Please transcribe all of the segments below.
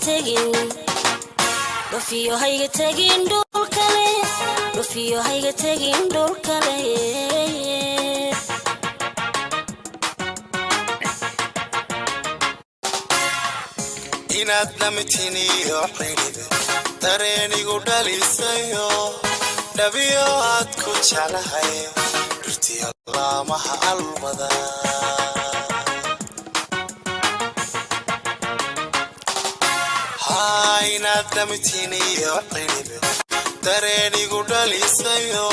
tegin Dofiyo hayga tegin dhul kale Dofiyo hayga tegin dhul kale inaad namitiniyo xiribe tareenigu dhalisayo dhabiyo aad ku jeclahay dhirtiya laamaha almada inaad namitiniyo xiribe tareenigu dhalisayo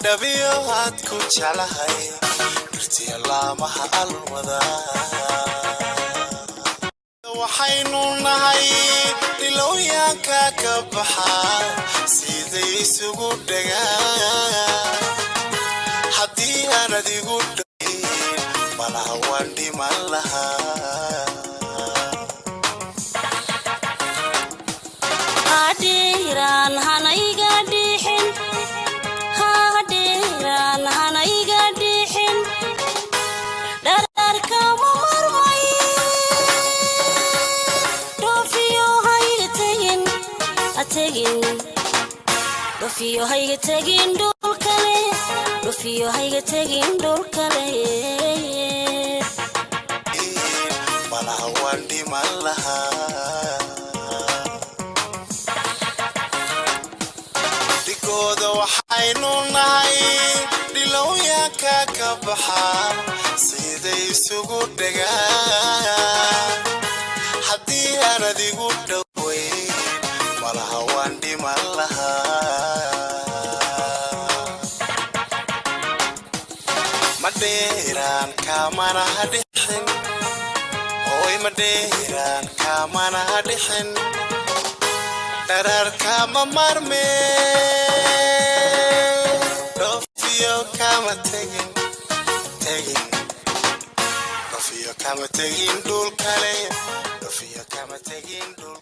dhabiyo aad ku jeclahay dhirtiya laamaha almada waxaynu nahay ilooyanka ka baxa siday isugu dhagaan haddii aan adigu dhayn malaha waan dhiman lahaa Hadiran hanayga dhixin Hadiran hanayga dhixin Dhararka marmay Dofiyo hayga tegin Tegin Dofiyo hayga tegin dhul kale Dofiyo hayga tegin dhul kale malaha waan dhiman lahaa digooda waxaynu nahay dhilooyanka ka baxa siday isugu dhagaan haddii aan adigu dhaweyn malaha waan dhiman lahaa madheeraan kamana hadhixin hooy madheeraan kamana hadhixin dhararka ma marme Dofiyo kama tegin Dofiyo kama tegin dhul kale Dofiyo kama tegin dhul